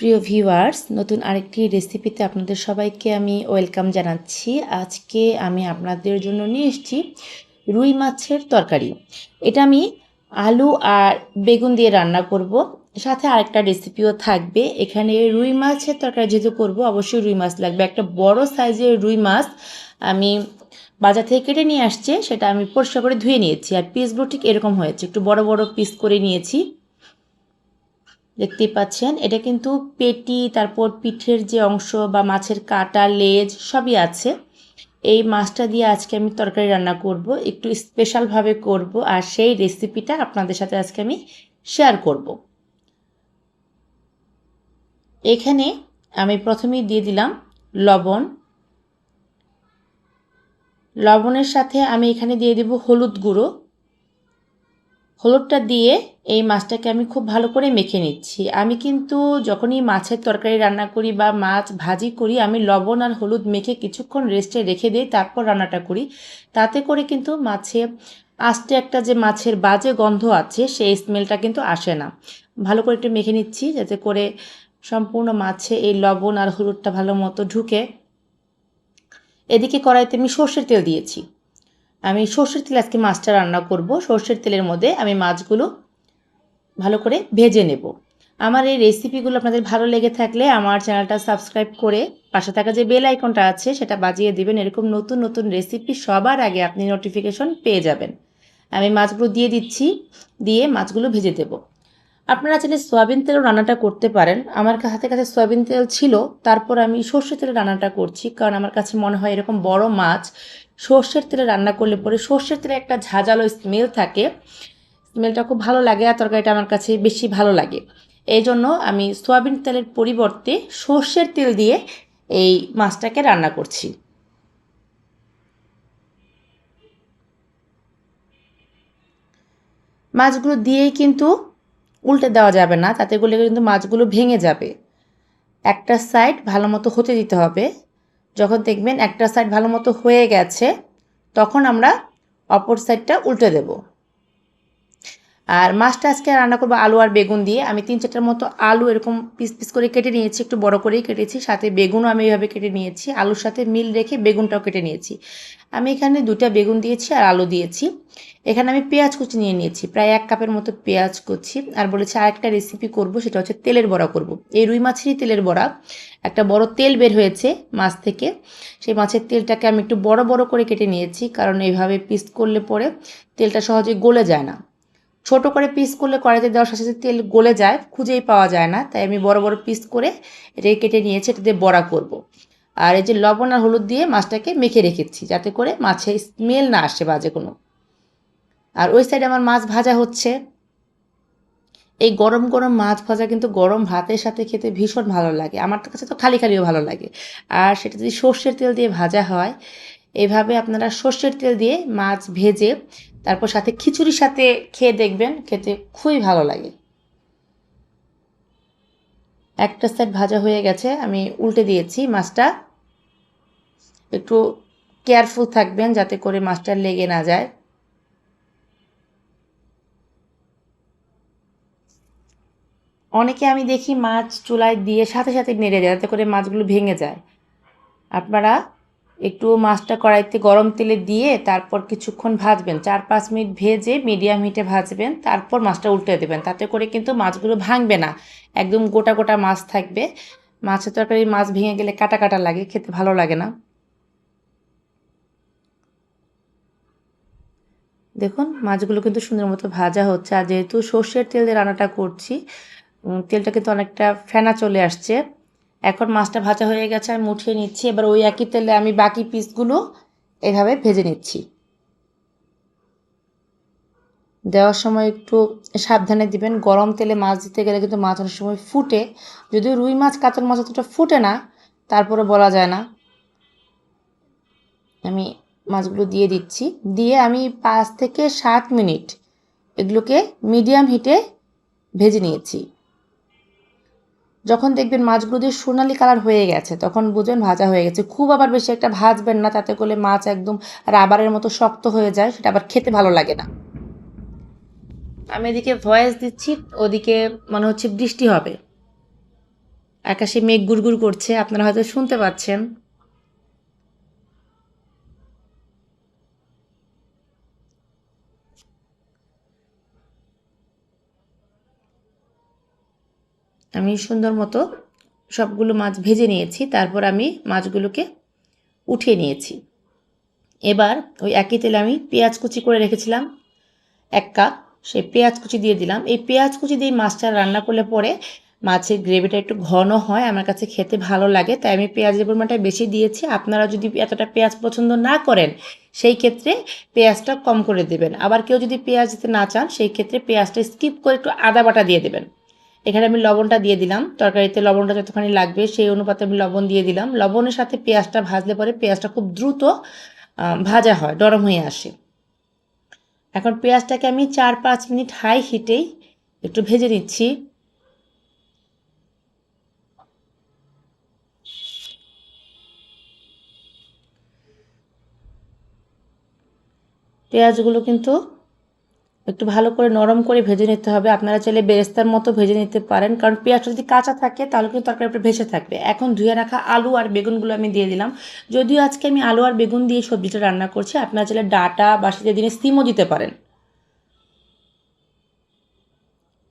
প্রিয় ভিউয়ার্স, নতুন আরেকটি রেসিপিতে আপনাদের সবাইকে আমি ওয়েলকাম জানাচ্ছি। আজকে আমি আপনাদের জন্য নিয়ে এসেছি রুই মাছের তরকারি। এটা আমি আলু আর বেগুন দিয়ে রান্না করব, সাথে আরেকটা রেসিপিও থাকবে। এখানে রুই মাছের তরকারি যেহেতু করব, অবশ্যই রুই মাছ লাগবে। একটা বড় সাইজের রুই মাছ আমি বাজার থেকে কেটে নিয়ে আসছে, সেটা আমি পরিষ্কার করে ধুয়ে নিয়েছি। আর পিসগুলো ঠিক এরকম হয়েছে, একটু বড় বড় পিস করে নিয়েছি। দেখতেই পাচ্ছেন, এটা কিন্তু পেটি, তারপর পিঠের যে অংশ বা মাছের কাটা, লেজ সবই আছে। এই মাছটা দিয়ে আজকে আমি তরকারি রান্না করব, একটু স্পেশালভাবে করব, আর সেই রেসিপিটা আপনাদের সাথে আজকে আমি শেয়ার করব। এখানে আমি প্রথমেই দিয়ে দিলাম লবণ। লবণের সাথে আমি এখানে দিয়ে দেব হলুদ গুঁড়ো। হলুদটা দিয়ে এই মাছটাকে আমি খুব ভালো করে মেখে নিচ্ছি। আমি কিন্তু যখনই মাছের তরকারি রান্না করি বা মাছ ভাজি করি, আমি লবণ আর হলুদ মেখে কিছুক্ষণ রেস্টে রেখে দিই, তারপর রান্নাটা করি। তাতে করে কিন্তু মাছে আস্তে একটা যে মাছের বাজে গন্ধ আছে, সেই স্মেলটা কিন্তু আসে না। ভালো করে একটু মেখে নিচ্ছি, যাতে করে সম্পূর্ণ মাছে এই লবণ আর হলুদটা ভালো মতো ঢুকে। এদিকে কড়াইতে আমি সর্ষের তেল দিয়েছি। আমি সর্ষের তেলে আজকে মাছটা রান্না করব। সর্ষের তেলের মধ্যে আমি মাছগুলো ভালো করে ভেজে নেব। আমার এই রেসিপিগুলো আপনাদের ভালো লেগে থাকলে আমার চ্যানেলটা সাবস্ক্রাইব করে পাশে থাকা যে বেল আইকনটা আছে সেটা বাজিয়ে দিবেন। এরকম নতুন নতুন রেসিপি সবার আগে আপনি নোটিফিকেশন পেয়ে যাবেন। আমি মাছগুলো দিয়ে দিচ্ছি, দিয়ে মাছগুলো ভেজে দেব। আপনারা চাইলে সয়াবিন তেলেও রান্নাটা করতে পারেন। আমার কাছে সয়াবিন তেল ছিল, তারপর আমি সর্ষের তেলে রান্নাটা করছি, কারণ আমার কাছে মনে হয় এরকম বড় মাছ সর্ষের তেলে রান্না করলে পরে সর্ষের তেলে একটা ঝাঁঝালো স্মেল থাকে, স্মেলটা খুব ভালো লাগে, আর তরকারিটা আমার কাছে বেশি ভালো লাগে। এই জন্য আমি সয়াবিন তেলের পরিবর্তে সর্ষের তেল দিয়ে এই মাছটাকে রান্না করছি। মাছগুলো দিয়েই কিন্তু উল্টে দেওয়া যাবে না, তাতে করলে কিন্তু মাছগুলো ভেঙে যাবে। একটা সাইড ভালো মতো হতে দিতে হবে। যখন দেখবেন একটা সাইড ভালো মতো হয়ে গেছে, তখন আমরা অপর সাইডটা উল্টে দেব। আর মাছটা আজকে রান্না করবো আলু আর বেগুন দিয়ে। আমি 3-4টার মতো আলু এরকম পিস পিস করে কেটে নিয়েছি, একটু বড় করেই কেটেছি, সাথে বেগুনও আমি এইভাবে কেটে নিয়েছি। আলুর সাথে মিল রেখে বেগুনটাও কেটে নিয়েছি। আমি এখানে 2টা বেগুন দিয়েছি আর আলু দিয়েছি। এখানে আমি পেঁয়াজ কুচি নিয়ে নিয়েছি, প্রায় 1 কাপের মতো পেঁয়াজ কুচি। আর বলেছি আরেকটা রেসিপি করব, সেটা হচ্ছে তেলের বড়া করব। এই রুই মাছেরই তেলের বড়া। একটা বড় তেল বের হয়েছে মাছ থেকে, সেই মাছের তেলটাকে আমি একটু বড় বড় করে কেটে নিয়েছি, কারণ এইভাবে পিস করলে পরে তেলটা সহজে গলে যায় না। ছোট করে পিস করলে কড়াইতে দেওয়ার সাথে সাথে তেল গলে যায়, খুঁজেই পাওয়া যায় না, তাই আমি বড় বড় পিস করে এটাকে কেটে নিয়েছি। এটা দিয়ে বড়া করব। আর এই যে লবণ আর হলুদ দিয়ে মাছটাকে মেখে রেখেছি, যাতে করে মাছের স্মেল না আসে বাজে কোনো। আর ওই সাইডে আমার মাছ ভাজা হচ্ছে। এই গরম গরম মাছ ভাজা কিন্তু গরম ভাতের সাথে খেতে ভীষণ ভালো লাগে। আমার কাছে তো খালি খালিও ভালো লাগে। আর সেটা যদি সর্ষের তেল দিয়ে ভাজা হয়, এভাবে আপনারা সর্ষের তেল দিয়ে মাছ ভেজে তারপর সাথে খিচুড়ির সাথে খেয়ে দেখবেন, খেতে খুবই ভালো লাগে। একটা সাইড ভাজা হয়ে গেছে, আমি উল্টে দিয়েছি মাছটা। একটু কেয়ারফুল থাকবেন যাতে করে মাছটা লেগে না যায়। অনেকে আমি দেখি মাছ চুলায় দিয়ে সাথে সাথে নেড়ে দেয়, যাতে করে মাছগুলো ভেঙে যায়। আপনারা একটু মাছটা কড়াইতে গরম তেলে দিয়ে তারপর কিছুক্ষণ ভাজবেন, 4-5 মিনিট ভেজে মিডিয়াম হিটে ভাজবেন, তারপর মাছটা উল্টে দেবেন। তাতে করে কিন্তু মাছগুলো ভাঙবে না, একদম গোটা গোটা মাছ থাকবে। মাছের তরকারি মাছ ভেঙে গেলে কাটা কাটা লাগে, খেতে ভালো লাগে না। দেখুন মাছগুলো কিন্তু সুন্দর মতো ভাজা হচ্ছে। আর যেহেতু সর্ষের তেল দিয়ে রান্নাটা করছি, তেলটা কিন্তু অনেকটা ফেনা চলে আসছে। এখন মাছটা ভাজা হয়ে গেছে, আমি উঠিয়ে নিচ্ছি। এবার ওই একই তেলে আমি বাকি পিসগুলো এভাবে ভেজে নিচ্ছি। দেওয়ার সময় একটু সাবধানে দিবেন। গরম তেলে মাছ দিতে গেলে কিন্তু মাছ অনেক সময় ফুটে। যদিও রুই মাছ, কাতল মাছ অতটা ফুটে না, তারপরে বলা যায় না। আমি মাছগুলো দিয়ে দিচ্ছি, দিয়ে আমি 5 থেকে 7 মিনিট এগুলোকে মিডিয়াম হিটে ভেজে নিয়েছি। যখন দেখবেন মাছগুলো দিয়ে সোনালি কালার হয়ে গেছে, তখন বুঝবেন ভাজা হয়ে গেছে। খুব আবার বেশি একটা ভাজবেন না, তাতে করলে মাছ একদম রাবারের মতো শক্ত হয়ে যায়, সেটা আবার খেতে ভালো লাগে না। আমি এদিকে ভয়েস দিচ্ছি, ওদিকে মনে হচ্ছে বৃষ্টি হবে। আকাশে মেঘ গুড়গুড় করছে, আপনারা হয়তো শুনতে পাচ্ছেন। আমি সুন্দর মতো সবগুলো মাছ ভেজে নিয়েছি, তারপর আমি মাছগুলোকে উঠিয়ে নিয়েছি। এবার ওই একই তেলে আমি পেঁয়াজ কুচি করে রেখেছিলাম 1 কাপ, সেই পেঁয়াজ কুচি দিয়ে দিলাম। এই পেঁয়াজ কুচি দিয়ে মাছটা রান্না করলে পরে মাছের গ্রেভিটা একটু ঘন হয়, আমার কাছে খেতে ভালো লাগে, তাই আমি পেঁয়াজের পরিমাণটা বেশি দিয়েছি। আপনারা যদি এতটা পেঁয়াজ পছন্দ না করেন সেই ক্ষেত্রে পেঁয়াজটা কম করে দেবেন। আবার কেউ যদি পেঁয়াজ দিতে না চান সেই ক্ষেত্রে পেঁয়াজটা স্কিপ করে একটু আদা বাটা দিয়ে দেবেন। এখানে আমি লবণটা দিয়ে দিলাম, তরকারিতে লবণটা যতখানি লাগবে সেই অনুপাতে আমি লবণ দিয়ে দিলাম। লবণের সাথে পেঁয়াজটা ভাজলে পরে পেঁয়াজটা খুব দ্রুত ভাজা হয়, নরম হয়ে আসে। এখন পেঁয়াজটাকে আমি 4-5 মিনিট হাই হিটেই একটু ভেজে নিচ্ছি। পেঁয়াজগুলো কিন্তু একটু ভালো করে নরম করে ভেজে নিতে হবে। আপনারা চাইলে বেরেস্তার মতো ভেজে নিতে পারেন, কারণ পেঁয়াজটা যদি কাঁচা থাকে তাহলে কিন্তু তরকারিটা ভেসে থাকবে। এখন ধুয়ে রাখা আলু আর বেগুনগুলো আমি দিয়ে দিলাম। যদিও আজকে আমি আলু আর বেগুন দিয়ে সবজিটা রান্না করছি, আপনারা চাইলে ডাঁটা বা শীতের দিনে সিমও দিতে পারেন,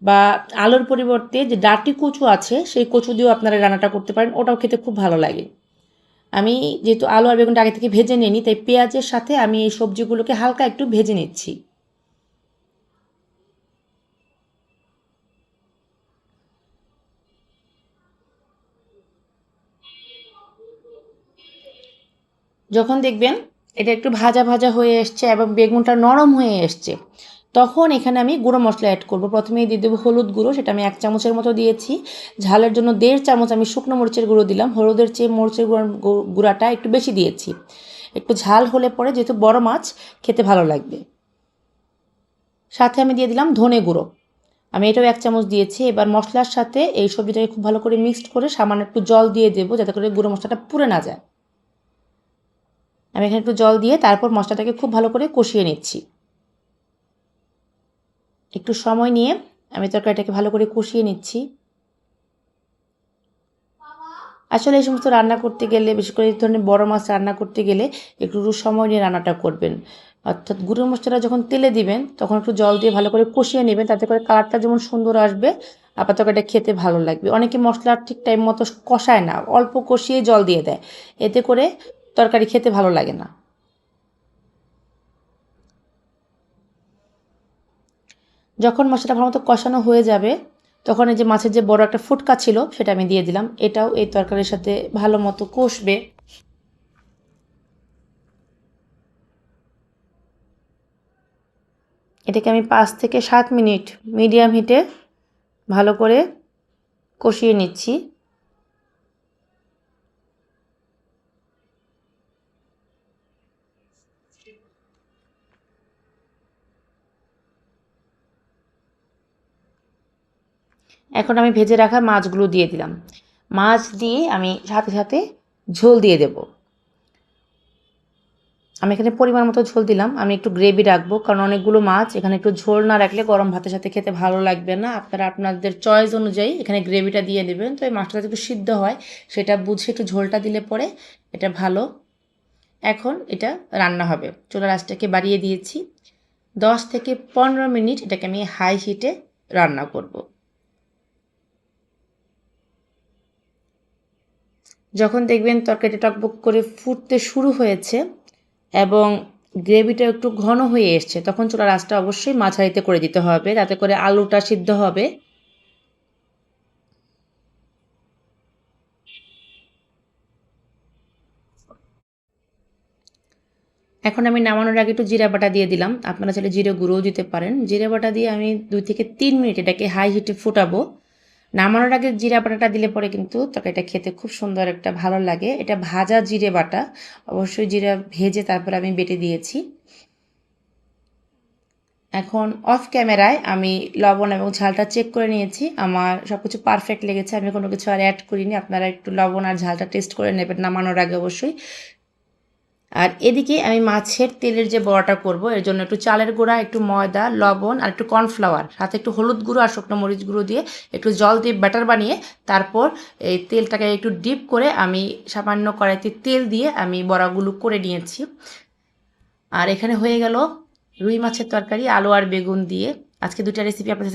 বা আলুর পরিবর্তে যে ডাঁটি কচু আছে সেই কচু দিয়েও আপনারা রান্নাটা করতে পারেন, ওটাও খেতে খুব ভালো লাগে। আমি যেহেতু আলু আর বেগুনটা আগে থেকে ভেজে নিইনি, তাই পেঁয়াজের সাথে আমি এই সবজিগুলোকে হালকা একটু ভেজে নিচ্ছি। যখন দেখবেন এটা একটু ভাজা ভাজা হয়ে এসছে এবং বেগুনটা নরম হয়ে এসছে, তখন এখানে আমি গুঁড়ো মশলা অ্যাড করব। প্রথমেই দিয়ে দেবো হলুদ গুঁড়ো, সেটা আমি 1 চামচের মতো দিয়েছি। ঝালের জন্য 1.5 চামচ আমি শুকনো মরিচের গুঁড়ো দিলাম, হলুদের চেয়ে মরিচের গুঁড়াটা একটু বেশি দিয়েছি। একটু ঝাল হলে পরে যেহেতু বড় মাছ খেতে ভালো লাগবে। সাথে আমি দিয়ে দিলাম ধনে গুঁড়ো, আমি এটাও 1 চামচ দিয়েছি। এবার মশলার সাথে এই সবজিটাকে খুব ভালো করে মিক্সড করে সামান্য একটু জল দিয়ে দেবো, যাতে করে গুঁড়ো মশলাটা পুড়ে না যায়। আমি এখানে একটু জল দিয়ে তারপর মশলাটাকে খুব ভালো করে কষিয়ে নিচ্ছি। একটু সময় নিয়ে আমি তরকারিটাকে ভালো করে কষিয়ে নিচ্ছি। আসলে এই সমস্ত রান্না করতে গেলে, বিশেষ করে এই ধরনের বড় মাছ রান্না করতে গেলে একটু সময় নিয়ে রান্নাটা করবেন। অর্থাৎ গুঁড়ো মশলাটা যখন তেলে দিবেন তখন একটু জল দিয়ে ভালো করে কষিয়ে নেবেন, তাতে করে কালারটা যেমন সুন্দর আসবে, আবার তরকারিটা খেতে ভালো লাগবে। অনেকে মশলা ঠিক টাইম মতো কষায় না, অল্প কষিয়ে জল দিয়ে দেয়, এতে করে তরকারি খেতে ভালো লাগে না। যখন মশলাটা ভালোমতো কষানো হয়ে যাবে তখন এই যে মাছের যে বড় একটা ফুটকা ছিল সেটা আমি দিয়ে দিলাম, এটাও এই তরকারির সাথে ভালো মতো কষবে। এটাকে আমি 5 থেকে 7 মিনিট মিডিয়াম হিটে ভালো করে কষিয়ে নিচ্ছি। এখন আমি ভেজে রাখা মাছগুলো দিয়ে দিলাম। মাছ দিয়ে আমি সাথে সাথে ঝোল দিয়ে দেব। আমি এখানে পরিমাণ মতো ঝোল দিলাম, আমি একটু গ্রেভি রাখবো, কারণ অনেকগুলো মাছ, এখানে একটু ঝোল না রাখলে গরম ভাতের সাথে খেতে ভালো লাগবে না। আপনারা আপনাদের চয়েস অনুযায়ী এখানে গ্রেভিটা দিয়ে দেবেন। তো এই মাছটা যাতে একটু সিদ্ধ হয় সেটা বুঝে একটু ঝোলটা দিলে পরে এটা ভালো। এখন এটা রান্না হবে, চুলার আঁচটাকে বাড়িয়ে দিয়েছি। 10 থেকে 15 মিনিট এটাকে আমি হাই হিটে রান্না করব। যখন দেখবেন তরকারিটা টকবক করে ফুটতে শুরু হয়েছে এবং গ্রেভিটা একটু ঘন হয়ে এসছে, তখন চুলার আঁচটা অবশ্যই মাঝারিতে করে দিতে হবে, তাতে করে আলুটা সিদ্ধ হবে। এখন আমি নামানোর আগে একটু জিরা বাটা দিয়ে দিলাম, আপনারা চাইলে জিরে গুঁড়োও দিতে পারেন। জিরে বাটা দিয়ে আমি 2 থেকে 3 মিনিট এটাকে হাই হিটে ফুটাবো। নামানোর আগে জিরা বাটাটা দিলে পরে কিন্তু তরকারিটা খেতে খুব সুন্দর একটা ভালো লাগে। এটা ভাজা জিরে বাটা, অবশ্যই জিরা ভেজে তারপর আমি বেটে দিয়েছি। এখন অফ ক্যামেরায় আমি লবণ এবং ঝালটা চেক করে নিয়েছি, আমার সব কিছু পারফেক্ট লেগেছে, আমি কোনো কিছু আর অ্যাড করিনি। আপনারা একটু লবণ আর ঝালটা টেস্ট করে নেবেন নামানোর আগে অবশ্যই। আর এদিকে আমি মাছের তেলের যে বড়াটা করব এর জন্য একটু চালের গুঁড়া, একটু ময়দা, লবণ আর একটু কর্নফ্লাওয়ার, সাথে একটু হলুদ গুঁড়ো আর শুকনো মরিচ গুঁড়ো দিয়ে একটু জল দিয়ে ব্যাটার বানিয়ে তারপর এই তেলটাকে একটু ডিপ করে আমি সামান্য কড়াইতে তেল দিয়ে আমি বড়াগুলো করে নিয়েছি। আর এখানে হয়ে গেল রুই মাছের তরকারি আলু আর বেগুন দিয়ে। আজকে দুটা রেসিপি আপনাদের